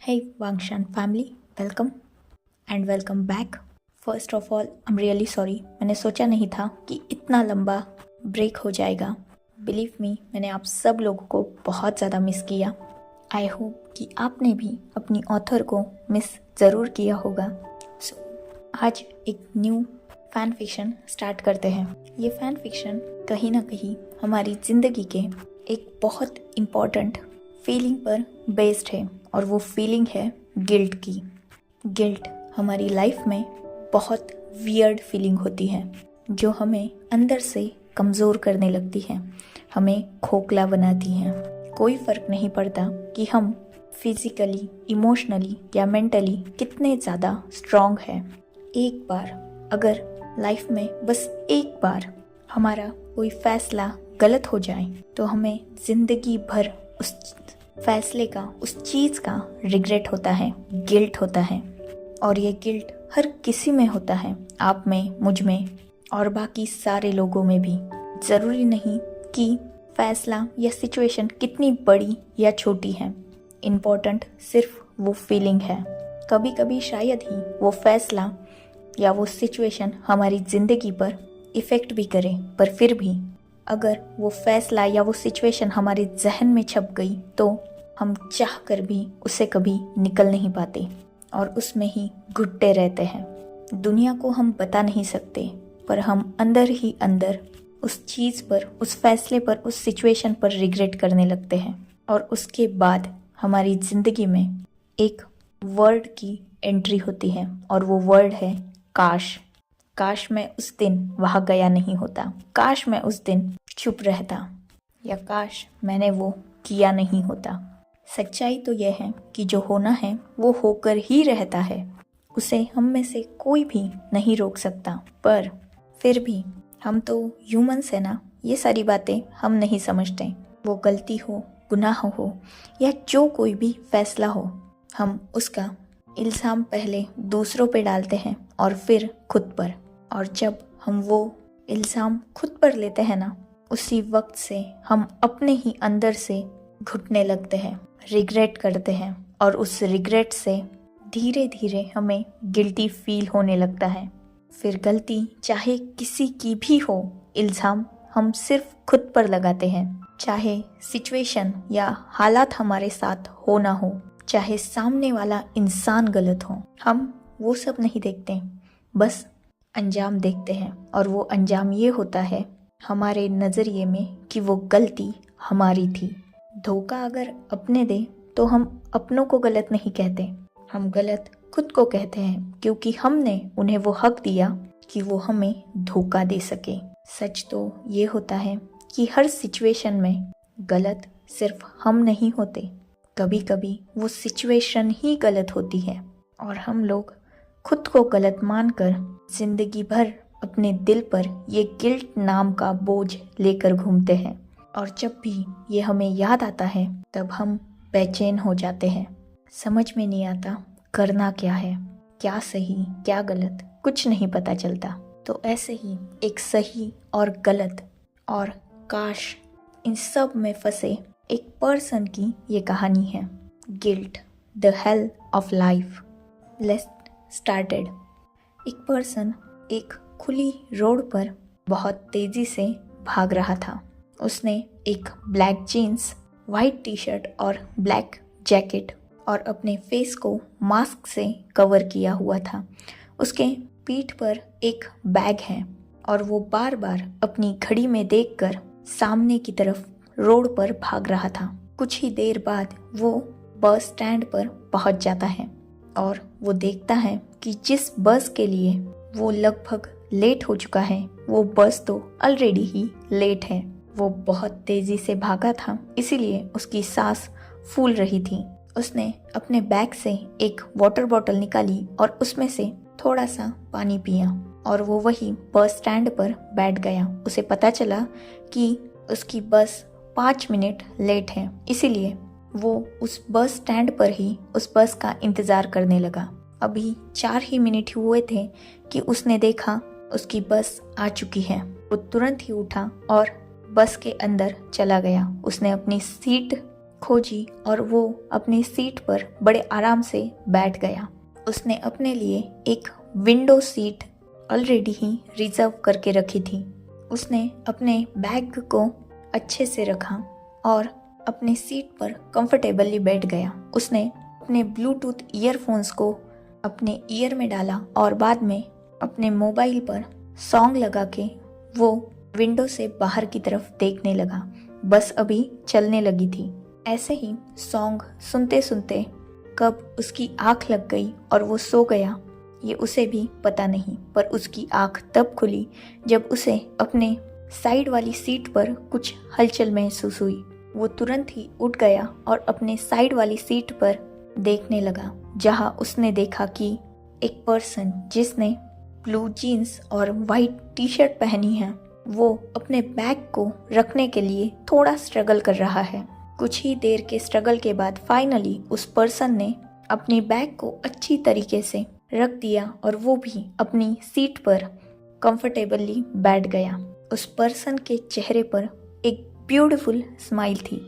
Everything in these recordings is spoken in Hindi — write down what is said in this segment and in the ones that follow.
Hey Wangshan family, welcome and welcome back. First of all, I'm really sorry. मैंने सोचा नहीं था कि इतना लंबा ब्रेक हो जाएगा. Believe me, मैंने आप सब लोगों को बहुत ज़्यादा मिस किया. आई होप कि आपने भी अपनी ऑथर को मिस ज़रूर किया होगा. So, आज एक न्यू फ़ैन फिक्शन स्टार्ट करते हैं. ये फ़ैन फिक्शन कहीं ना कहीं हमारी ज़िंदगी के एक बहुत इम्पॉर्टेंट फीलिंग पर बेस्ड है और वो फीलिंग है गिल्ट की. गिल्ट हमारी लाइफ में बहुत वियर्ड फीलिंग होती है जो हमें अंदर से कमज़ोर करने लगती है, हमें खोखला बनाती है. कोई फ़र्क नहीं पड़ता कि हम फिज़िकली, इमोशनली या मेंटली कितने ज़्यादा स्ट्रॉन्ग हैं. एक बार अगर लाइफ में बस एक बार हमारा कोई फ़ैसला गलत हो जाए तो हमें ज़िंदगी भर उस फैसले का, उस चीज़ का रिग्रेट होता है, गिल्ट होता है. और ये गिल्ट हर किसी में होता है, आप में, मुझ में और बाकी सारे लोगों में भी. ज़रूरी नहीं कि फैसला या सिचुएशन कितनी बड़ी या छोटी है, इम्पोर्टेंट सिर्फ वो फीलिंग है. कभी कभी शायद ही वो फैसला या वो सिचुएशन हमारी ज़िंदगी पर इफ़ेक्ट भी करे, पर फिर भी अगर वो फैसला या वो सिचुएशन हमारे जहन में छप गई तो हम चाह कर भी उसे कभी निकल नहीं पाते और उसमें ही घुटते रहते हैं. दुनिया को हम बता नहीं सकते, पर हम अंदर ही अंदर उस चीज़ पर, उस फैसले पर, उस सिचुएशन पर रिग्रेट करने लगते हैं. और उसके बाद हमारी ज़िंदगी में एक वर्ड की एंट्री होती है और वो वर्ड है काश. काश मैं उस दिन वहाँ गया नहीं होता, काश मैं उस दिन चुप रहता, या काश मैंने वो किया नहीं होता. सच्चाई तो यह है कि जो होना है वो होकर ही रहता है, उसे हम में से कोई भी नहीं रोक सकता. पर फिर भी हम तो ह्यूमंस है ना, ये सारी बातें हम नहीं समझते. वो गलती हो, गुनाह हो या जो कोई भी फैसला हो, हम उसका इल्ज़ाम पहले दूसरों पे डालते हैं और फिर खुद पर. और जब हम वो इल्ज़ाम खुद पर लेते हैं ना, उसी वक्त से हम अपने ही अंदर से घुटने लगते हैं, रिग्रेट करते हैं और उस रिग्रेट से धीरे धीरे हमें गिल्टी फील होने लगता है. फिर गलती चाहे किसी की भी हो, इल्ज़ाम हम सिर्फ खुद पर लगाते हैं. चाहे सिचुएशन या हालात हमारे साथ हो ना हो, चाहे सामने वाला इंसान गलत हो, हम वो सब नहीं देखते, बस अंजाम देखते हैं. और वो अंजाम ये होता है हमारे नज़रिए में कि वो गलती हमारी थी. धोखा अगर अपने दे तो हम अपनों को गलत नहीं कहते, हम गलत खुद को कहते हैं, क्योंकि हमने उन्हें वो हक दिया कि वो हमें धोखा दे सके. सच तो ये होता है कि हर सिचुएशन में गलत सिर्फ हम नहीं होते, कभी कभी वो सिचुएशन ही गलत होती है और हम लोग खुद को गलत मानकर जिंदगी भर अपने दिल पर ये गिल्ट नाम का बोझ लेकर घूमते हैं. और जब भी ये हमें याद आता है तब हम बेचैन हो जाते हैं. समझ में नहीं आता करना क्या है, क्या सही क्या गलत, कुछ नहीं पता चलता. तो ऐसे ही एक सही और गलत और काश, इन सब में फंसे एक पर्सन की ये कहानी है. Guilt, the hell of life. Let's started. एक पर्सन एक खुली रोड पर बहुत तेज़ी से भाग रहा था. उसने एक black jeans, white T shirt और ब्लैक जैकेट और अपने फेस को मास्क से कवर किया हुआ था. उसके पीठ पर एक बैग है और वो बार बार अपनी घड़ी में देखकर सामने की तरफ रोड पर भाग रहा था. कुछ ही देर बाद वो बस स्टैंड पर पहुंच जाता है और वो देखता है कि जिस बस के लिए वो लगभग लेट हो चुका है, वो बस तो ऑलरेडी ही लेट है. वो बहुत तेज़ी से भागा था, इसीलिए उसकी सांस फूल रही थी. उसने अपने बैग से एक वाटर बॉटल निकाली और उसमें से थोड़ा सा पानी पिया और वो वही बस स्टैंड पर बैठ गया. उसे पता चला कि उसकी बस 5 मिनट लेट है, इसीलिए वो उस बस स्टैंड पर ही उस बस का इंतज़ार करने लगा. अभी 4 ही मिनट हुए थे कि उसने देखा उसकी बस आ चुकी है. वो तुरंत ही उठा और बस के अंदर चला गया. उसने अपनी सीट खोजी और वो अपनी सीट पर बड़े आराम से बैठ गया। उसने अपने लिए एक विंडो सीट ऑलरेडी ही रिजर्व करके रखी थी। उसने अपने बैग को अच्छे से रखा और अपनी सीट पर कंफर्टेबली बैठ गया। उसने अपने ब्लूटूथ ईयरफोन्स को अपने ईयर में डाला और बाद में अपने मोबाइल पर सॉन्ग लगा के वो विंडो से बाहर की तरफ देखने लगा। बस अभी चलने लगी थी। ऐसे ही सॉन्ग सुनते सुनते कब उसकी आंख लग गई और वो सो गया, ये उसे भी पता नहीं। पर उसकी आंख तब खुली जब उसे अपने साइड वाली सीट पर कुछ हलचल महसूस हुई। वो तुरंत ही उठ गया और अपने साइड वाली सीट पर देखने लगा, जहां उसने देखा कि एक पर्सन जिसने ब्लू जीन्स और वाइट टी शर्ट पहनी है, वो अपने बैग को रखने के लिए थोड़ा स्ट्रगल कर रहा है। कुछ ही देर के स्ट्रगल के बाद फाइनली उस पर्सन ने अपनी बैग को अच्छी तरीके से रख दिया और वो भी अपनी सीट पर कंफर्टेबली बैठ गया। उस पर्सन के चेहरे पर एक ब्यूटीफुल स्माइल थी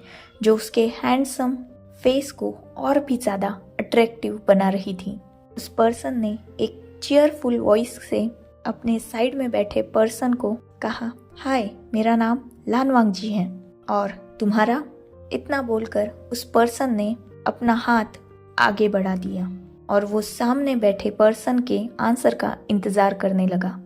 जो उसके हैंडसम फेस को और भी ज़्यादा अट्रैक्टिव बना रही थी। उस पर्सन ने एक चीयरफुल वॉइस से अपने साइड में बैठे पर्सन को कहा, हाय, मेरा नाम लानवांगजी है और तुम्हारा? इतना बोलकर उस पर्सन ने अपना हाथ आगे बढ़ा दिया और वो सामने बैठे पर्सन के आंसर का इंतज़ार करने लगा।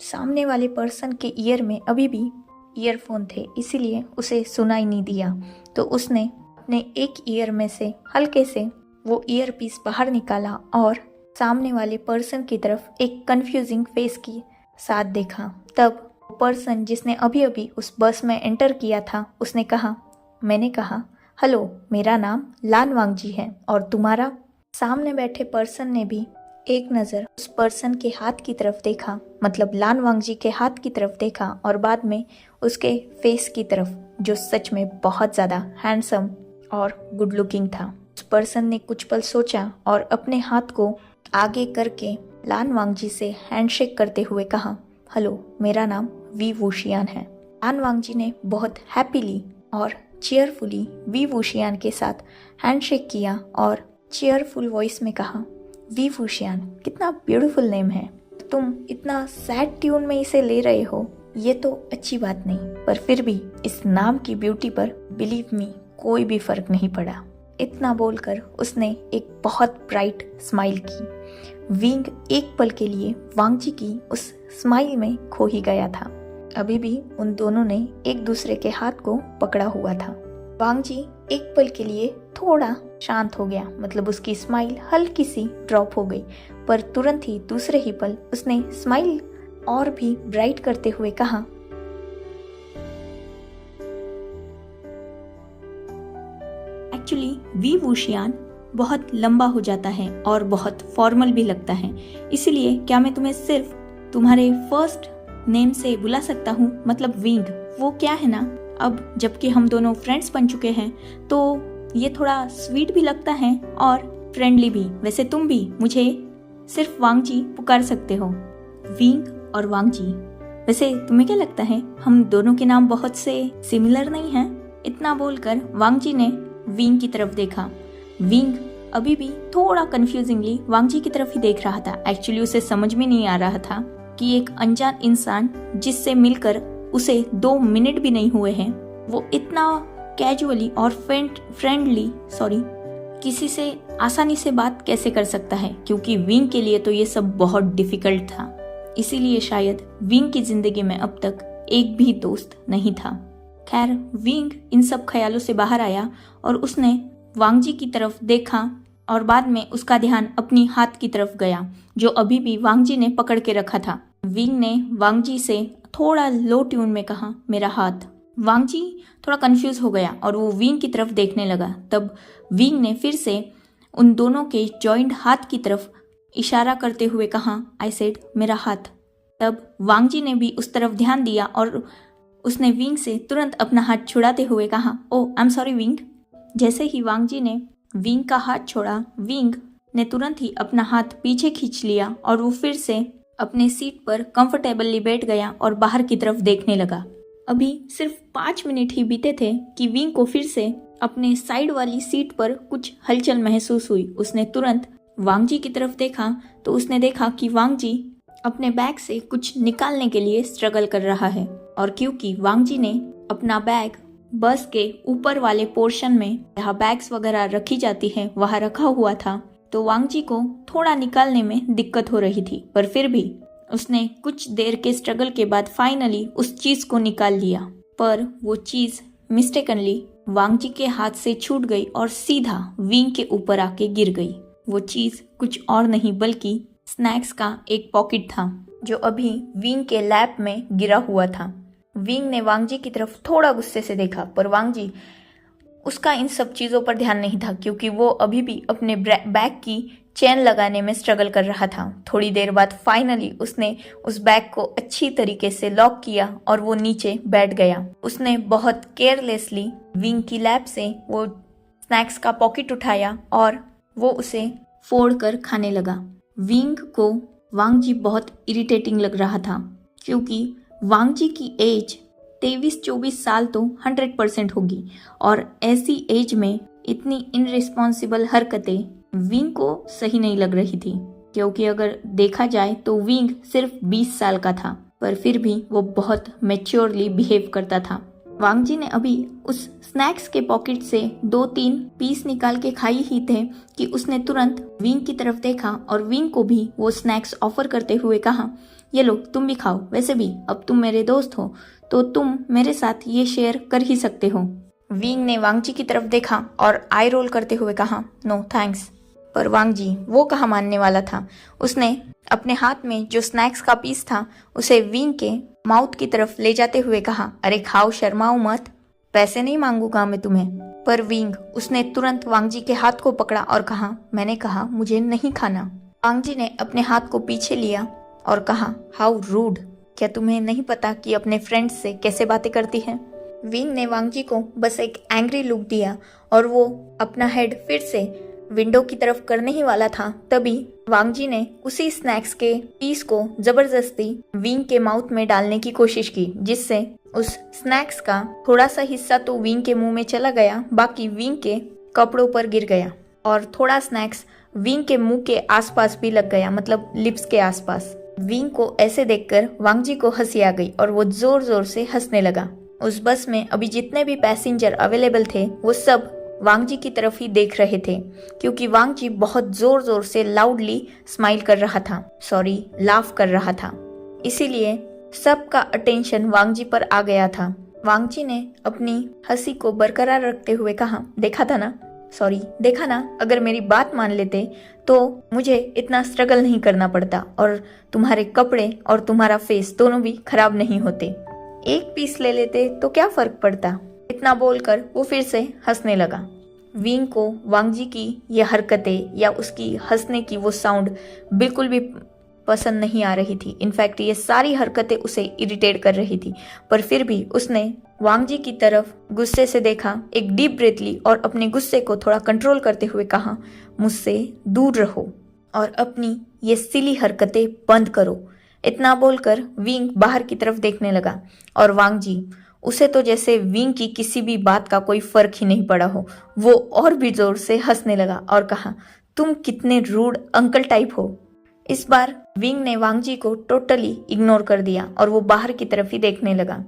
सामने वाले पर्सन के ईयर में अभी भी ईयरफोन थे, इसीलिए उसे सुनाई नहीं दिया। तो उसने अपने एक ईयर में से हल्के से वो ईयर पीस बाहर निकाला और सामने वाले पर्सन की तरफ एक कंफ्यूजिंग फेस के साथ देखा। तब पर्सन जिसने अभी अभी उस बस में एंटर किया था, उसने कहा, मैंने कहा, हेलो, मेरा नाम लानवांगजी है और तुम्हारा? सामने बैठे पर्सन ने भी एक नज़र उस पर्सन के हाथ की तरफ देखा, मतलब लानवांगजी के हाथ की तरफ देखा और बाद में उसके फेस की तरफ, जो सच में बहुत ज़्यादा हैंडसम और गुड लुकिंग था। उस पर्सन ने कुछ पल सोचा और अपने हाथ को आगे करके लानवांगजी से हैंडशेक करते हुए कहा, हेलो, मेरा नाम वी वूशियान है। लानवांगजी ने बहुत हैप्पीली और चीयरफुली वी वूशियान के साथ हैंडशेक किया और चीयरफुल वॉइस में कहा, वी वूशियान, कितना ब्यूटीफुल नेम है। तुम इतना सैड ट्यून में इसे ले रहे हो, ये तो अच्छी बात नहीं, पर फिर भी इस नाम की ब्यूटी पर बिलीव मी कोई भी फर्क नहीं पड़ा। इतना बोलकर उसने एक बहुत ब्राइट स्माइल की। विंग एक पल के लिए वांगजी की उस स्माइल में खो ही गया था। अभी भी उन दोनों ने एक दूसरे के हाथ को पकड़ा हुआ था। वांगजी एक पल के लिए थोड़ा शांत हो गया, मतलब उसकी स्माइल हल्की सी ड्रॉप हो गई, पर तुरंत ही दूसरे ही पल उसने स्माइल और भी ब्राइट करते हुए कहा, एक्चुअली वी वूशियान बहुत लंबा हो जाता है और बहुत फॉर्मल भी लगता है, इसलिए क्या मैं तुम्हें सिर्फ तुम्हारे फर्स्ट नेम से बुला सकता हूँ, मतलब विंग। वो क्या है ना, अब जबकि हम दोनों फ्रेंड्स बन चुके हैं तो ये थोड़ा स्वीट भी लगता है और फ्रेंडली भी। वैसे तुम भी मुझे सिर्फ वांगजी पुकार सकते हो, विंग और वांगजी। वैसे तुम्हें क्या लगता है, हम दोनों के नाम बहुत से सिमिलर नहीं हैं? इतना बोलकर वांगजी ने विंग की तरफ देखा। विंग अभी भी थोड़ा कंफ्यूजिंगली वांगजी की तरफ ही देख रहा था। एक्चुअली उसे समझ में नहीं आ रहा था कि एक अनजान इंसान जिससे मिलकर उसे 2 मिनट भी नहीं हुए हैं, वो इतना कैजुअली और फ्रेंडली किसी से आसानी से बात कैसे कर सकता है, क्योंकि विंग के लिए तो ये सब बहुत डिफिकल्ट था। इसीलिए शायद विंग की जिंदगी में अब तक एक भी दोस्त नहीं था। खैर, विंग इन सब ख्यालों से बाहर आया और उसने वांगजी की तरफ देखा और बाद में उसका ध्यान अपनी हाथ की तरफ गया जो अभी भी वांगजी ने पकड़ के रखा था। विंग ने वांगजी से थोड़ा लो ट्यून में कहा, मेरा हाथ। वांगजी थोड़ा कंफ्यूज हो गया और वो विंग की तरफ देखने लगा। तब विंग ने फिर से उन दोनों के जॉइंट हाथ की तरफ इशारा करते हुए कहा, आई सेड, मेरा हाथ। तब वांगजी ने भी उस तरफ ध्यान दिया और उसने विंग से तुरंत अपना हाथ छुड़ाते हुए कहा, ओ आई एम सॉरी विंग। जैसे ही वांगजी ने विंग का हाथ छोड़ा, विंग ने तुरंत ही अपना हाथ पीछे खींच लिया और वो फिर से अपने सीट पर कंफर्टेबली बैठ गया और बाहर की तरफ देखने लगा। अभी सिर्फ 5 मिनट ही बीते थे कि विंग को फिर से अपने साइड वाली सीट पर कुछ हलचल महसूस हुई। उसने तुरंत वांग जी की तरफ देखा तो उसने देखा कि वांग जी अपने बैग से कुछ निकालने के लिए स्ट्रगल कर रहा है, और क्योंकि वांग जी ने अपना बैग बस के ऊपर वाले पोर्शन में जहाँ बैग्स वगैरह रखी जाती है वहाँ रखा हुआ था, तो वांग जी को थोड़ा निकालने में दिक्कत हो रही थी। पर फिर भी उसने कुछ देर के स्ट्रगल के बाद फाइनली उस चीज को निकाल लिया। पर वो चीज मिस्टेकनली वांग जी के हाथ से छूट गई और सीधा विंग के ऊपर आके गिर गई। वो चीज कुछ और नहीं बल्कि स्नैक्स का एक पॉकेट था जो अभी विंग के लैप में गिरा हुआ था। विंग ने वांग जी की तरफ थोड़ा गुस्से से देखा, पर वांग जी उसका इन सब चीज़ों पर ध्यान नहीं था क्योंकि वो अभी भी अपने बैग की चेन लगाने में स्ट्रगल कर रहा था। थोड़ी देर बाद फाइनली उसने उस बैग को अच्छी तरीके से लॉक किया और वो नीचे बैठ गया। उसने बहुत केयरलेसली विंग की लैप से वो स्नैक्स का पॉकेट उठाया और वो उसे फोड़ कर खाने लगा। विंग को वांग जी बहुत इरिटेटिंग लग रहा था क्योंकि वांग जी की एज 23-24 साल तो 100% होगी, और ऐसी एज में इतनी इनरिस्पॉन्सिबल हरकतें विंग को सही नहीं लग रही थी। क्योंकि अगर देखा जाए तो विंग सिर्फ 20 साल का था, पर फिर भी वो बहुत मैच्योरली बिहेव करता था। वांग जी ने अभी उस स्नैक्स के पॉकेट से 2-3 पीस निकाल के खाई ही थे कि उसने तुरंत विंग की तरफ देखा और विंग को भी वो स्नैक्स ऑफर करते हुए कहा, ये लो तुम भी खाओ, वैसे भी अब तुम मेरे दोस्त हो तो तुम मेरे साथ ये शेयर कर ही सकते हो। विंग ने वांग जी की तरफ देखा और आई रोल करते हुए कहा, नो थैंक्स। पर वांग जी वो कहाँ मानने वाला था। उसने अपने हाथ में जो स्नैक्स का पीस था उसे विंग के माउथ की तरफ ले जाते हुए कहा, अरे खाओ, शर्माओ मत, पैसे नहीं मांगूंगा मैं तुम्हें। पर विंग उसने तुरंत वांग जी के हाथ को पकड़ा और कहा, मैंने कहा मुझे नहीं खाना। वांग जी ने अपने हाथ को पीछे लिया और कहा, हाउ रूड, क्या तुम्हें नहीं पता कि अपने फ्रेंड्स से कैसे बातें करती है। विंग ने वांग जी को बस एक एंग्री लुक दिया और वो अपना हेड फिर से विंडो की तरफ करने ही वाला था, तभी वांग जी ने उसी स्नैक्स के पीस को जबरदस्ती विंग के माउथ में डालने की कोशिश की, जिससे उस स्नैक्स का थोड़ा सा हिस्सा तो विंग के मुंह में चला गया, बाकी विंग के कपड़ों पर गिर गया और थोड़ा स्नैक्स विंग के मुंह के आसपास भी लग गया, मतलब लिप्स के आसपास। विंग को ऐसे देखकर वांग जी को हंसी आ गई और वो जोर जोर से हंसने लगा। उस बस में अभी जितने भी पैसेंजर अवेलेबल थे वो सब वांग जी की तरफ ही देख रहे थे क्योंकि वांग जी बहुत जोर जोर से लाउडली स्माइल कर रहा था, लाफ कर रहा था। इसीलिए सबका अटेंशन वांग जी पर आ गया था। वांग जी ने अपनी हंसी को बरकरार रखते हुए कहा, देखा ना, अगर मेरी बात मान लेते तो मुझे इतना स्ट्रगल नहीं करना पड़ता और तुम्हारे कपड़े और तुम्हारा फेस दोनों भी खराब नहीं होते। एक पीस ले लेते तो क्या फर्क पड़ता। इतना बोलकर वो फिर से हंसने लगा। विंग को वांग जी की ये हरकतें या उसकी हंसने की वो साउंड बिल्कुल भी पसंद नहीं आ रही थी। इनफैक्ट ये सारी हरकतें उसे इरिटेट कर रही थी, पर फिर भी उसने वांग जी की तरफ गुस्से से देखा, एक डीप ब्रेथ ली और अपने गुस्से को थोड़ा कंट्रोल करते हुए कहा, मुझसे दूर रहो और अपनी ये सिली हरकतें बंद करो। इतना बोलकर विंग बाहर की तरफ देखने लगा और वांग जी उसे तो जैसे विंग की किसी भी बात का कोई फर्क ही नहीं पड़ा हो। वो और भी जोर से हंसने लगा और कहा, तुम कितने रूड अंकल टाइप हो। इस बार विंग ने वांग जी को टोटली इग्नोर कर दिया और वो बाहर की तरफ ही देखने लगा।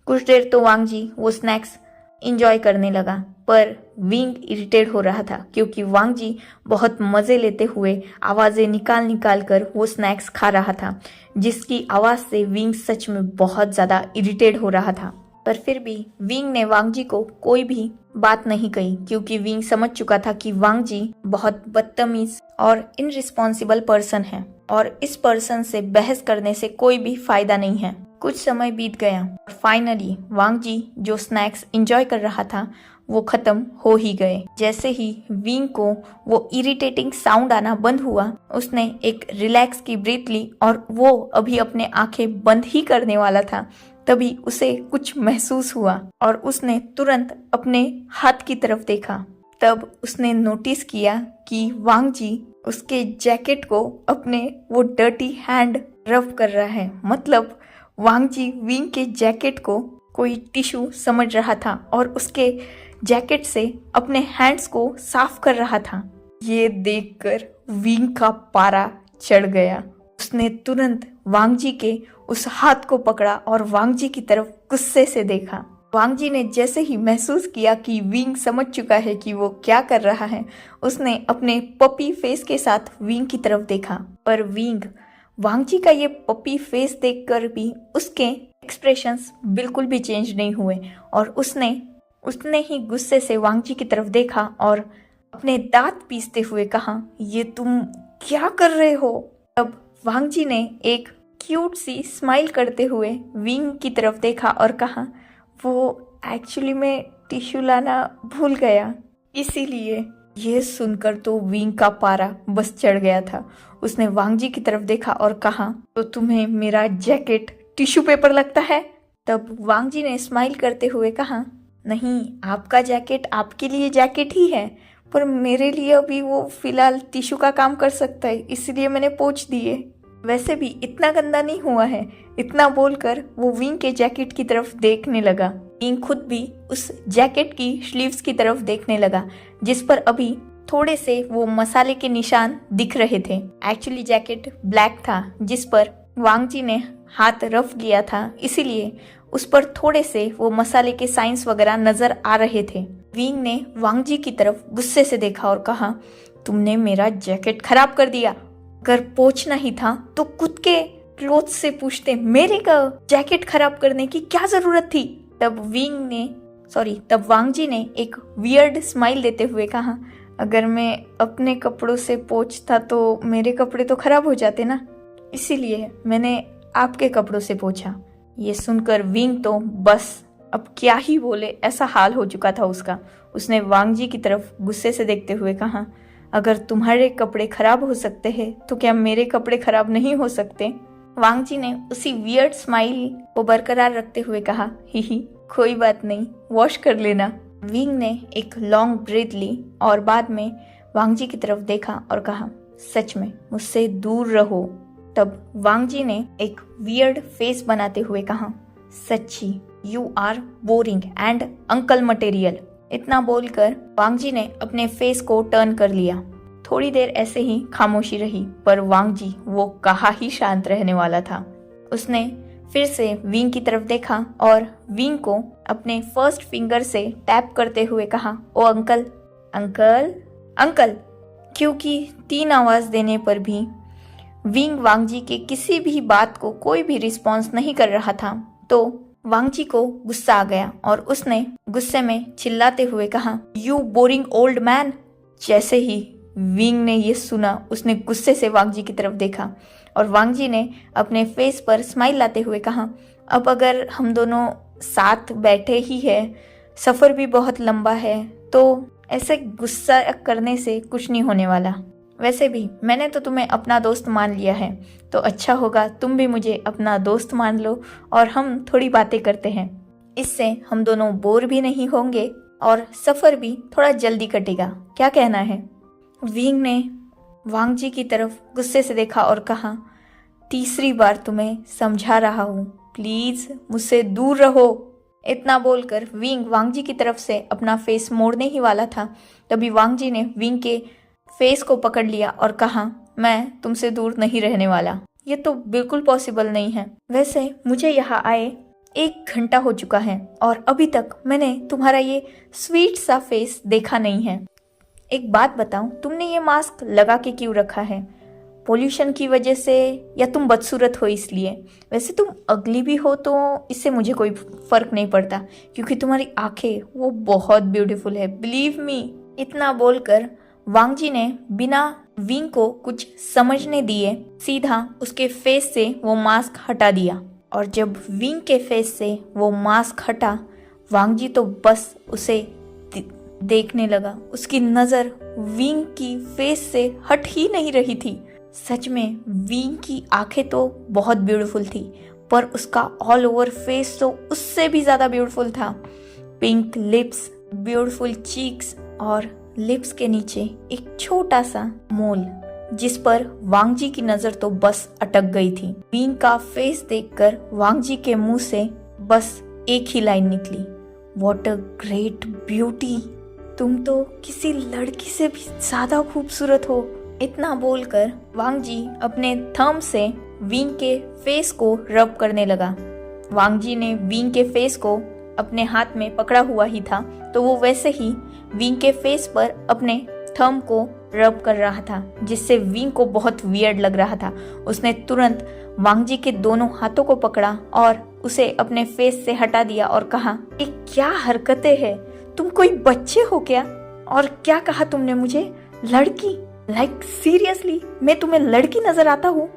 कुछ देर तो वांग जी वो स्नैक्स इंजॉय करने लगा, पर विंग इरिटेट हो रहा था क्योंकि वांग जी बहुत मजे लेते हुए आवाजें निकाल कर वो स्नैक्स खा रहा था, जिसकी आवाज से विंग सच में बहुत ज्यादा इरिटेट हो रहा था। पर फिर भी विंग ने वांग जी को कोई भी बात नहीं कही क्योंकि विंग समझ चुका था कि वांग जी बहुत बदतमीज और इनरिस्पॉन्सिबल पर्सन है और इस पर्सन से बहस करने से कोई भी फायदा नहीं है। कुछ समय बीत गया और फाइनली वांग जी जो स्नैक्स एंजॉय कर रहा था वो खत्म हो ही गए। जैसे ही विंग को वो इरिटेटिंग साउंड आना बंद हुआ, उसने एक रिलैक्स की ब्रीथ ली और वो अभी अपने आंखें बंद ही करने वाला था, तभी उसे कुछ महसूस हुआ और उसने तुरंत अपने हाथ की तरफ देखा। तब उसने नोटिस किया कि वांग जी उसके जैकेट को अपने वो डर्टी हैंड रब कर रहा है। मतलब वांग जी विंग के जैकेट को कोई टिश्यू समझ रहा था और उसके जैकेट से अपने हैंड्स को साफ कर रहा था। ये देखकर विंग का पारा चढ़ गया। उसने तुरंत वांग जी के उस हाथ को पकड़ा और वांग जी की तरफ गुस्से से देखा। वांग जी ने जैसे ही महसूस किया कि विंग समझ चुका है कि वो क्या कर रहा है, उसने अपने पपी फेस के साथ विंग की तरफ देखा। पर विंग वांग जी का ये पपी फेस देखकर भी उसके एक्सप्रेशंस बिल्कुल भी चेंज नहीं हुए और उसने ही गुस्से से वांग जी की तरफ देखा और अपने दांत पीसते हुए कहा, ये तुम क्या कर रहे हो? तब वांग जी ने एक क्यूट सी स्माइल करते हुए विंग की तरफ देखा और कहा, वो एक्चुअली मैं टिश्यू लाना भूल गया, इसीलिए। यह सुनकर तो विंग का पारा बस चढ़ गया था। उसने वांग जी की तरफ देखा और कहा, तो तुम्हें मेरा जैकेट टिश्यू पेपर लगता है? तब वांग जी ने स्माइल करते हुए कहा, नहीं, आपका जैकेट आपके लिए जैकेट ही है, पर मेरे लिए अभी वो फिलहाल टिश्यू का काम कर सकता है, इसलिए मैंने पोंछ दिए। वैसे भी इतना गंदा नहीं हुआ है। इतना बोलकर वो विंग के जैकेट की तरफ देखने लगा। विंग खुद भी उस जैकेट की स्लीव्स की तरफ देखने लगा, जिस पर अभी थोड़े से वो मसाले के निशान दिख रहे थे। एक्चुअली जैकेट ब्लैक था, जिस पर वांग जी ने हाथ रफ किया था, इसीलिए उस पर थोड़े से वो मसाले के साइंस वगैरह नजर आ रहे थे। विंग ने वांग जी की तरफ गुस्से से देखा और कहा, तुमने मेरा जैकेट खराब कर दिया। अगर पोंछना ही था तो खुद के क्लोथ से पूछते, मेरे का जैकेट खराब करने की क्या जरूरत थी? तब वांग जी ने एक वियर्ड स्माइल देते हुए कहा, अगर मैं अपने कपड़ों से पोंछता तो मेरे कपड़े तो खराब हो जाते ना, इसीलिए मैंने आपके कपड़ों से पोंछा। ये सुनकर विंग तो बस अब क्या ही बोले, ऐसा हाल हो चुका था उसका। उसने वांग जी की तरफ गुस्से से देखते हुए कहा, अगर तुम्हारे कपड़े खराब हो सकते हैं तो क्या मेरे कपड़े खराब नहीं हो सकते? वांग जी ने उसी वियर्ड स्माइल को बरकरार रखते हुए कहा, ही कोई बात नहीं, वॉश कर लेना। विंग ने एक लॉन्ग ब्रीथ ली और बाद में वांग जी की तरफ देखा और कहा, सच में मुझसे दूर रहो। तब वांग जी ने एक वियर्ड फेस बनाते हुए कहा, सच्ची you are boring and uncle material. इतना बोलकर वांग जी ने अपने फेस को टर्न कर लिया। थोड़ी देर ऐसे ही खामोशी रही, पर वांग जी वो कहाँ ही शांत रहने वाला था। उसने फिर से विंग की तरफ देखा और विंग को अपने फर्स्ट फिंगर से टैप करते हुए कहा, ओ अंकल अंकल अंकल। क्योंकि 3 आवाज देने पर भी विंग वांग जी के किसी भी बात को कोई भी रिस्पॉन्स नहीं कर रहा था, तो वांग जी को गुस्सा आ गया और उसने गुस्से में चिल्लाते हुए कहा, यू बोरिंग ओल्ड मैन। जैसे ही विंग ने ये सुना, उसने गुस्से से वांग जी की तरफ देखा और वांग जी ने अपने फेस पर स्माइल लाते हुए कहा, अब अगर हम दोनों साथ बैठे ही है, सफर भी बहुत लंबा है, तो ऐसे गुस्सा करने से कुछ नहीं होने वाला। वैसे भी मैंने तो तुम्हें अपना दोस्त मान लिया है, तो अच्छा होगा तुम भी मुझे अपना दोस्त मान लो और हम थोड़ी बातें करते हैं। इससे हम दोनों बोर भी नहीं होंगे और सफर भी थोड़ा जल्दी कटेगा। क्या कहना है? विंग ने वांग जी की तरफ गुस्से से देखा और कहा, तीसरी बार तुम्हें समझा रहा हूँ, प्लीज मुझसे दूर रहो। इतना बोलकर विंग वांग जी की तरफ से अपना फेस मोड़ने ही वाला था, तभी वांग जी ने विंग के फेस को पकड़ लिया और कहा, मैं तुमसे दूर नहीं रहने वाला। ये तो बिल्कुल पॉसिबल नहीं है। वैसे मुझे यहाँ आए 1 घंटा हो चुका है और अभी तक मैंने तुम्हारा ये स्वीट सा फेस देखा नहीं है। एक बात बताओ, तुमने ये मास्क लगा के क्यों रखा है? पोल्यूशन की वजह से या तुम बदसूरत हो इसलिए? वैसे तुम अगली भी हो तो इससे मुझे कोई फर्क नहीं पड़ता, क्योंकि तुम्हारी आंखें वो बहुत ब्यूटीफुल है, बिलीव मी। इतना बोलकर वांग जी ने बिना विंग को कुछ समझने दिए सीधा उसके फेस से वो मास्क हटा दिया। और जब विंग के फेस से वो मास्क हटा, वांग जी तो बस उसे देखने लगा। उसकी नजर विंग की फेस से हट ही नहीं रही थी। सच में विंग की आंखें तो बहुत ब्यूटीफुल थी, पर उसका ऑल ओवर फेस तो उससे भी ज्यादा ब्यूटीफुल था। पिंक लिप्स, ब्यूटीफुल चीक्स और लिप्स के नीचे एक छोटा सा मोल, जिस पर वांग जी की नजर तो बस अटक गई थी। विंग का फेस देखकर वांग जी के मुंह से बस एक ही लाइन निकली, वॉट अ ग्रेट ब्यूटी, तुम तो किसी लड़की से भी ज्यादा खूबसूरत हो। इतना बोलकर वांग जी अपने थंब से विंग के फेस को रब करने लगा। वांग जी ने विंग के फेस को अपने हाथ में पकड़ा हुआ ही था, तो वो वैसे ही विंग के फेस पर अपने थंब को रब कर रहा था, जिससे विंग को बहुत वियर्ड लग रहा था। उसने तुरंत वांग जी के दोनों हाथों को पकड़ा और उसे अपने फेस से हटा दिया और कहा, ये क्या हरकतें हैं, तुम कोई बच्चे हो क्या? और क्या कहा तुमने मुझे, लड़की? लाइक सीरियसली मैं तुम्हें लड़की नजर आता हूँ?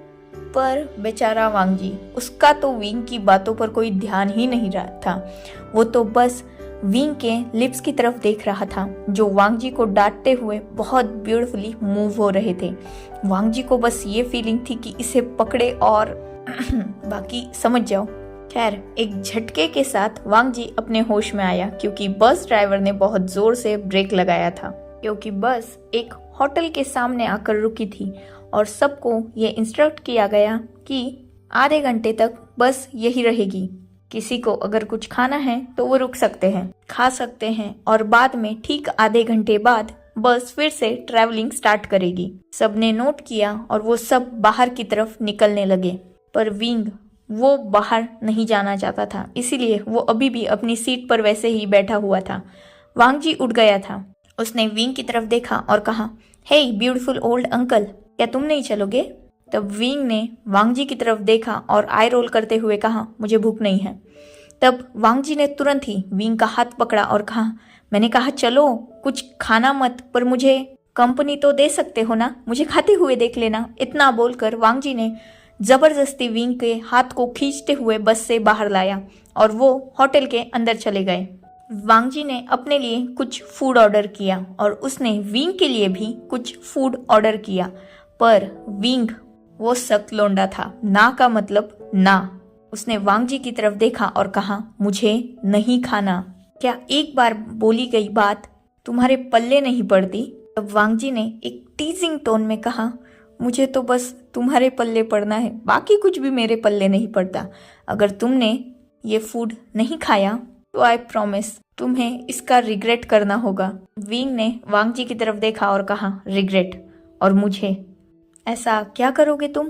पर बेचारा वांग जी, उसका तो विंग की बातों पर कोई ध्यान ही नहीं रहा था। वो तो बस विंग के लिप्स की तरफ देख रहा था, जो वांग जी को डांटते हुए बहुत ब्यूटीफुली मूव हो रहे थे। वांग जी को बस ये फीलिंग थी कि इसे पकड़े और बाकी समझ जाओ। खैर, एक झटके के साथ वांग जी अपने होश में आया, क्योंकि बस ड्राइवर ने बहुत जोर से ब्रेक लगाया था, क्योंकि बस एक होटल के सामने आकर रुकी थी और सबको ये इंस्ट्रक्ट किया गया कि आधे घंटे तक बस यही रहेगी। किसी को अगर कुछ खाना है तो वो रुक सकते हैं, खा सकते हैं, और बाद में ठीक आधे घंटे बाद बस फिर से ट्रैवलिंग स्टार्ट करेगी। सबने नोट किया और वो सब बाहर की तरफ निकलने लगे, पर विंग वो बाहर नहीं जाना चाहता था, इसीलिए वो अभी भी अपनी सीट पर वैसे ही बैठा हुआ था। वांग जी उठ गया था। उसने विंग की तरफ देखा और कहा, हे ब्यूटीफुल ओल्ड अंकल, क्या तुम नहीं चलोगे? तब विंग ने वांग जी की तरफ देखा और आई रोल करते हुए कहा, मुझे भूख नहीं है। तब वांग जी ने तुरंत ही विंग का हाथ पकड़ा और कहा, मैंने कहा चलो, कुछ खाना मत, पर मुझे कंपनी तो दे सकते हो ना, मुझे खाते हुए देख लेना। इतना बोलकर वांग जी ने जबरदस्ती विंग के हाथ को खींचते हुए बस से बाहर लाया और वो होटल के अंदर चले गए। वांग जी ने अपने लिए कुछ फूड ऑर्डर किया और उसने विंग के लिए भी कुछ फूड ऑर्डर किया, पर विंग वो सख्त लौंडा था, ना का मतलब ना। उसने वांग जी की तरफ देखा और कहा, मुझे नहीं खाना। क्या एक बार बोली गई बात तुम्हारे पल्ले नहीं पड़ती? तब वांग जी ने एक टीजिंग टोन में कहा, मुझे तो बस तुम्हारे पल्ले पड़ना है, बाकी कुछ भी मेरे पल्ले नहीं पड़ता। अगर तुमने ये फूड नहीं खाया तो आई प्रॉमिस तुम्हें इसका रिग्रेट करना होगा। विंग ने वांग जी की तरफ देखा और कहा, रिग्रेट? और मुझे? ऐसा क्या करोगे तुम?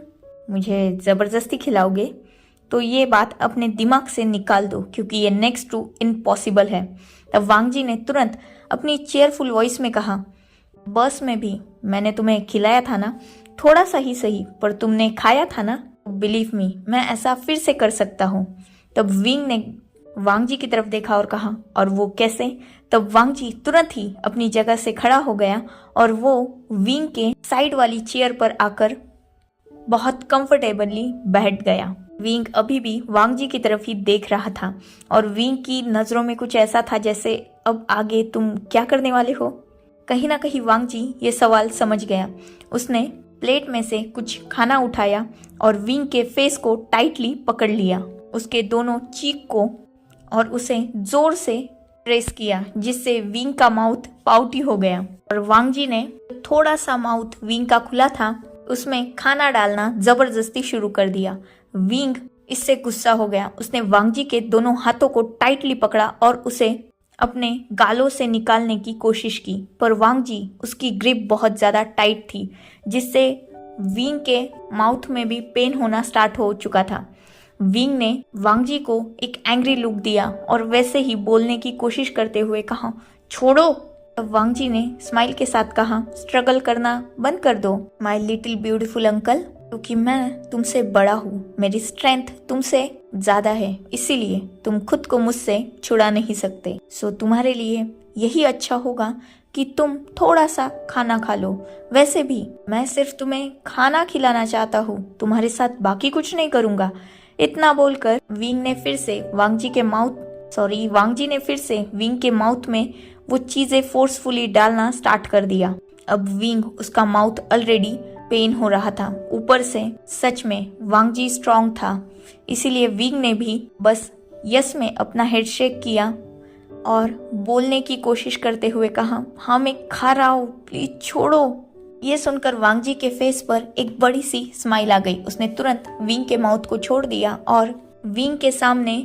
मुझे जबरदस्ती खिलाओगे? तो ये बात अपने दिमाग से निकाल दो, क्योंकि ये नेक्स्ट टू इम्पॉसिबल है। तब वांग जी ने तुरंत अपनी चेयरफुल वॉइस में कहा, बस में भी मैंने तुम्हें खिलाया था ना, थोड़ा सा ही सही, पर तुमने खाया था ना। बिलीव मी, मैं ऐसा फिर से कर सकता हूँ। तब विंग ने वांग जी की तरफ देखा और कहा, और वो कैसे? तब वांग जी तुरंत ही अपनी जगह से खड़ा हो गया और वो विंग के साइड वाली चेयर पर आकर बहुत कंफर्टेबली बैठ गया। विंग अभी भी वांग जी की तरफ ही देख रहा था और विंग की नजरों में कुछ ऐसा था जैसे, अब आगे तुम क्या करने वाले हो? कहीं ना कहीं वांग जी ये सवाल समझ गया। उसने प्लेट में से कुछ खाना उठाया और विंग के फेस को टाइटली पकड़ लिया, उसके दोनों चीक को, और उसे जोर से प्रेस किया, जिससे विंग का माउथ पाउटी हो गया। और वांग जी ने थोड़ा सा माउथ विंग का खुला था, उसमें खाना डालना जबरदस्ती शुरू कर दिया। विंग इससे गुस्सा हो गया। उसने वांग जी के दोनों हाथों को टाइटली पकड़ा और उसे अपने गालों से निकालने की कोशिश की, पर वांग जी उसकी ग्रिप बहुत ज्यादा टाइट थी, जिससे विंग के माउथ में भी पेन होना स्टार्ट हो चुका था। विंग ने वांग जी को एक एंग्री लुक दिया और वैसे ही बोलने की कोशिश करते हुए कहा, छोड़ो। तब वांग जी ने स्माइल के साथ कहा, स्ट्रगल करना बंद कर दो माय लिटिल ब्यूटीफुल अंकल, क्योंकि मैं तुमसे बड़ा हूँ, मेरी स्ट्रेंथ तुमसे ज्यादा है, इसीलिए तुम खुद को मुझसे छुड़ा नहीं सकते। सो तुम्हारे लिए यही अच्छा होगा कि तुम थोड़ा सा खाना खा लो। वैसे भी मैं सिर्फ तुम्हें खाना खिलाना चाहता हूँ, तुम्हारे साथ बाकी कुछ नहीं करूँगा। इतना बोलकर वांग जी ने फिर से विंग के माउथ में वो चीजें फोर्सफुली डालना स्टार्ट कर दिया। अब विंग, उसका माउथ ऑलरेडी पेन हो रहा था, ऊपर से सच में वांग जी स्ट्रांग था, इसीलिए विंग ने भी बस यस में अपना हेड शेक किया और बोलने की कोशिश करते हुए कहा, हाँ मैं खा रहा हूँ, प्लीज छोड़ो। ये सुनकर वांग जी के फेस पर एक बड़ी सी स्माइल आ गई। उसने तुरंत विंग के माउथ को छोड़ दिया और विंग के सामने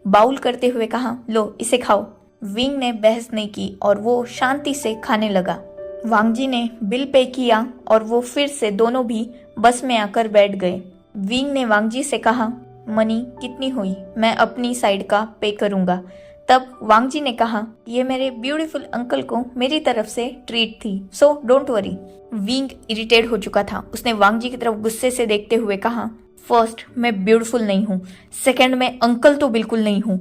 बाउल करते हुए कहा, लो इसे खाओ। विंग ने बहस नहीं की और वो शांति से खाने लगा। वांग जी ने बिल पे किया और वो फिर से दोनों भी बस में आकर बैठ गए। विंग ने वांग जी से कहा, मनी कितनी हुई? मैं अपनी साइड का पे करूंगा। तब वांग जी ने कहा, ये मेरे ब्यूटीफुल अंकल को मेरी तरफ से ट्रीट थी, so don't worry. Wing irritate हो चुका था। उसने वांग जी की तरफ गुस्से से देखते हुए कहा, फर्स्ट मैं ब्यूटीफुल नहीं हूँ, सेकंड मैं अंकल तो बिल्कुल नहीं हूँ।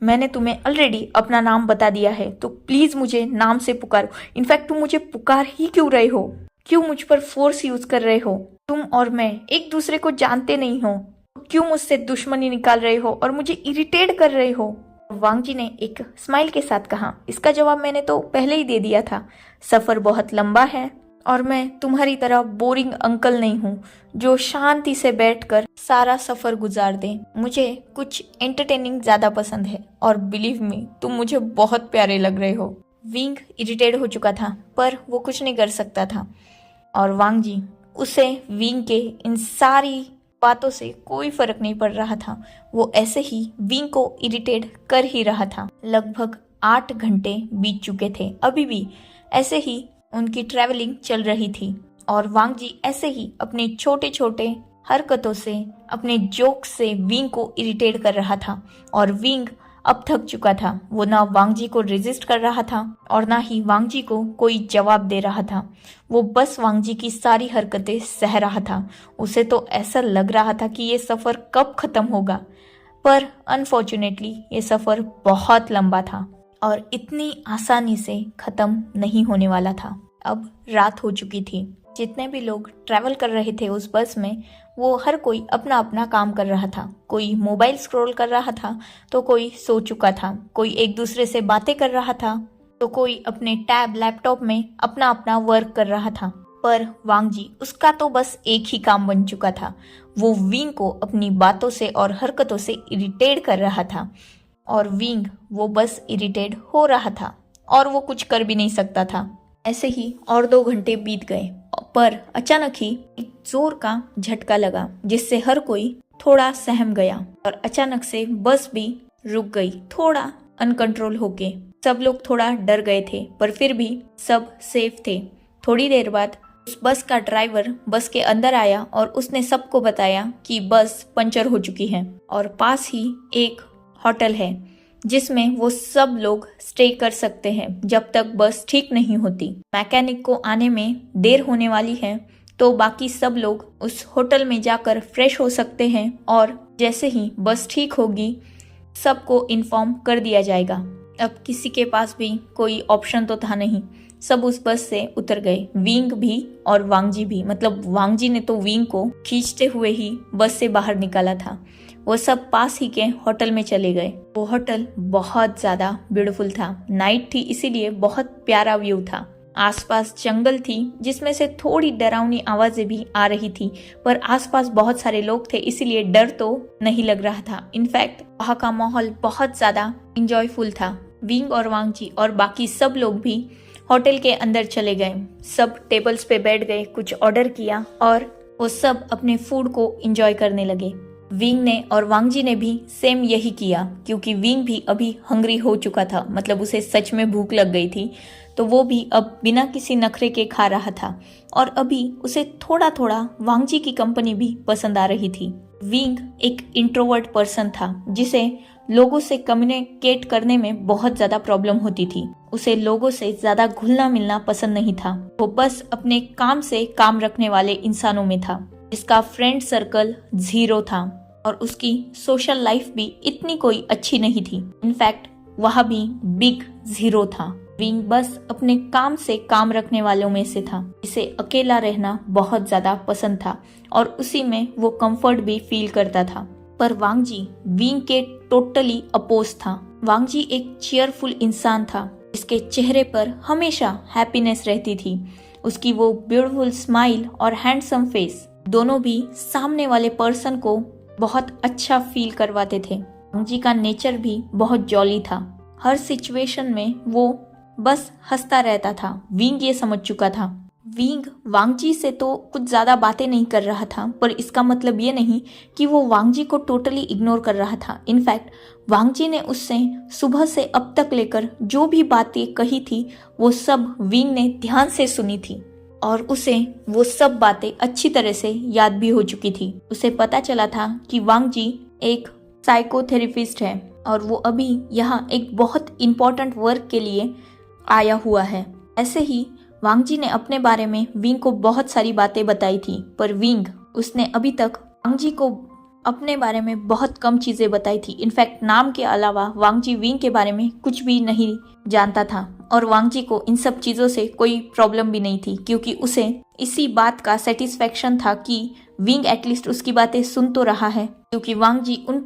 मैंने तुम्हें ऑलरेडी अपना नाम बता दिया है, तो प्लीज मुझे नाम से पुकारो। इनफैक्ट तुम मुझे पुकार ही क्यों रहे हो? क्यों मुझ पर फोर्स यूज कर रहे हो? तुम और मैं एक दूसरे को जानते नहीं हो, क्यों मुझसे दुश्मनी निकाल रहे हो और मुझे इरिटेट कर रहे हो? वांग जी ने एक स्माइल के साथ कहा, इसका जवाब मैंने तो पहले ही दे दिया था। सफर बहुत लंबा है और मैं तुम्हारी तरह बोरिंग अंकल नहीं हूँ जो शांति से बैठकर सारा सफर गुजार दे। मुझे कुछ एंटरटेनिंग ज्यादा पसंद है और बिलीव मी, तुम मुझे बहुत प्यारे लग रहे हो। विंग इरिटेट हो चुका था पर वो कुछ नहीं कर सकता था और वांग जी, उसे विंग के इन सारी बातों से कोई फर्क नहीं पड़ रहा था। वो ऐसे ही विंग को इरिटेट कर ही रहा था। लगभग 8 घंटे बीत चुके थे। अभी भी ऐसे ही उनकी ट्रैवलिंग चल रही थी और वांग जी ऐसे ही अपने छोटे छोटे हरकतों से, अपने जोक से विंग को इरिटेट कर रहा था और विंग अब थक चुका था। वो ना वांग जी को रेजिस्ट कर रहा था और ना ही वांग जी को कोई जवाब दे रहा था। वो बस वांग जी की सारी हरकतें सह रहा था। उसे तो ऐसा लग रहा था कि ये सफ़र कब ख़त्म होगा, पर अनफॉर्चुनेटली ये सफ़र बहुत लंबा था और इतनी आसानी से ख़त्म नहीं होने वाला था। अब रात हो चुकी थी। जितने भी लोग ट्रैवल कर रहे थे उस बस में, वो हर कोई अपना अपना काम कर रहा था। कोई मोबाइल स्क्रॉल कर रहा था तो कोई सो चुका था, कोई एक दूसरे से बातें कर रहा था तो कोई अपने टैब लैपटॉप में अपना अपना वर्क कर रहा था। पर वांग जी, उसका तो बस एक ही काम बन चुका था। वो विंग को अपनी बातों से और हरकतों से इरिटेट कर रहा था और विंग वो बस इरिटेट हो रहा था और वो कुछ कर भी नहीं सकता था। ऐसे ही और 2 घंटे बीत गए पर अचानक ही एक जोर का झटका लगा जिससे हर कोई थोड़ा सहम गया और अचानक से बस भी रुक गई, थोड़ा अनकंट्रोल होके। सब लोग थोड़ा डर गए थे पर फिर भी सब सेफ थे। थोड़ी देर बाद उस बस का ड्राइवर बस के अंदर आया और उसने सबको बताया कि बस पंचर हो चुकी है और पास ही एक होटल है जिसमें वो सब लोग स्टे कर सकते हैं जब तक बस ठीक नहीं होती। मैकेनिक को आने में देर होने वाली है तो बाकी सब लोग उस होटल में जाकर फ्रेश हो सकते हैं और जैसे ही बस ठीक होगी सबको इन्फॉर्म कर दिया जाएगा। अब किसी के पास भी कोई ऑप्शन तो था नहीं, सब उस बस से उतर गए, विंग भी और वांग जी भी। मतलब वांग जी ने तो विंग को खींचते हुए ही बस से बाहर निकाला था। वो सब पास ही के होटल में चले गए। वो होटल बहुत ज्यादा ब्यूटीफुल था। नाइट थी इसीलिए बहुत प्यारा व्यू था। आसपास जंगल थी जिसमें से थोड़ी डरावनी आवाजें भी आ रही थी पर आसपास बहुत सारे लोग थे इसीलिए डर तो नहीं लग रहा था। इनफैक्ट वहाँ का माहौल बहुत ज्यादा इंजॉयफुल था। विंग और वांग जी और बाकी सब लोग भी होटल के अंदर चले गए। सब टेबल्स पे बैठ गए, कुछ ऑर्डर किया और वो सब अपने फूड को एंजॉय करने लगे। विंग ने और वांग जी ने भी सेम यही किया क्योंकि विंग भी अभी हंग्री हो चुका था, मतलब उसे सच में भूख लग गई थी। तो वो भी अब बिना किसी नखरे के खा रहा था और अभी उसे थोड़ा थोड़ा वांग जी की कंपनी भी पसंद आ रही थी। विंग एक इंट्रोवर्ट पर्सन था जिसे लोगों से कम्युनिकेट करने में बहुत ज्यादा प्रॉब्लम होती थी। उसे लोगों से ज्यादा घुलना मिलना पसंद नहीं था। वो बस अपने काम से काम रखने वाले इंसानों में था जिसका फ्रेंड सर्कल 0 था और उसकी सोशल लाइफ भी इतनी कोई अच्छी नहीं थी। इनफैक्ट वह भी बिग 0 था। विंग बस अपने काम से काम रखने वालों में से था। इसे अकेला रहना बहुत ज्यादा पसंद था और उसी में वो कंफर्ट भी फील करता था। पर वांग जी विंग के टोटली अपोज था। वांग जी एक चीयरफुल इंसान था जिसके चेहरे पर हमेशा हैप्पीनेस रहती थी। उसकी वो ब्यूटीफुल स्माइल और हैंडसम फेस दोनों भी सामने वाले पर्सन को बहुत अच्छा फील करवाते थे। वांग जी का नेचर भी बहुत जॉली था। हर सिचुएशन में वो बस हंसता रहता था। विंग ये समझ चुका था। विंग वांगजी से तो कुछ ज्यादा बातें नहीं कर रहा था, पर इसका मतलब ये नहीं कि वो वांगजी को टोटली इग्नोर कर रहा था। इनफैक्ट वांगजी ने उससे सुबह से अब तक लेकर जो भी बातें कही थी वो सब विंग ने ध्यान से सुनी थी और उसे वो सब बातें अच्छी तरह से याद भी हो चुकी थी। उसे पता चला था कि वांगजी एक साइकोथेरेपिस्ट है और वो अभी यहाँ एक बहुत इम्पोर्टेंट वर्क के लिए आया हुआ है। ऐसे ही वांगजी ने अपने बारे में विंग को बहुत सारी बातें बताई थी, पर विंग उसने अभी तक वांगजी को अपने बारे में बहुत कम चीजें बताई थी। इनफैक्ट नाम के अलावा वांगजी विंग के बारे में कुछ भी नहीं जानता था और वांगजी को इन सब चीजों से कोई प्रॉब्लम भी नहीं थी, क्योंकि उसे इसी बात का सेटिस्फेक्शन था कि विंग एटलीस्ट उसकी बातें सुन तो रहा है, क्योंकि वांगजी उन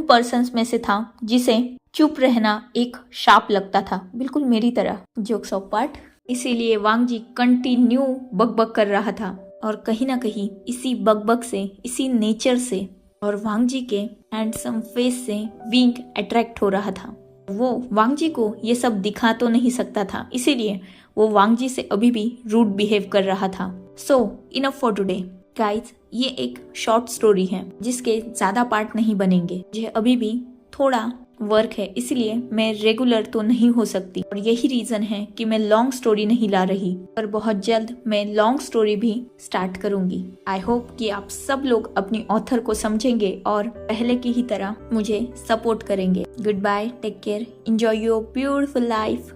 पर्सन्स में से था जिसे चुप रहना एक शाप लगता था, बिल्कुल मेरी तरह। Jokes of part. इसीलिए वांगजी कंटिन्यू बकबक कर रहा था और कहीं ना कहीं इसी बकबक से, इसी नेचर से और वांगजी के हैंडसम फेस से विंग अट्रैक्ट हो रहा था। वो वांगजी को ये सब दिखा तो नहीं सकता था, इसीलिए वो वांगजी से अभी भी रूड बिहेव कर रहा था। सो इनफ फॉर टुडे गाइज। ये एक शॉर्ट स्टोरी है जिसके ज्यादा पार्ट नहीं बनेंगे। मुझे अभी भी थोड़ा वर्क है, इसलिए मैं रेगुलर तो नहीं हो सकती और यही रीजन है कि मैं लॉन्ग स्टोरी नहीं ला रही, पर बहुत जल्द मैं लॉन्ग स्टोरी भी स्टार्ट करूंगी। आई होप कि आप सब लोग अपनी ऑथर को समझेंगे और पहले की ही तरह मुझे सपोर्ट करेंगे। Goodbye, take care, enjoy your beautiful life.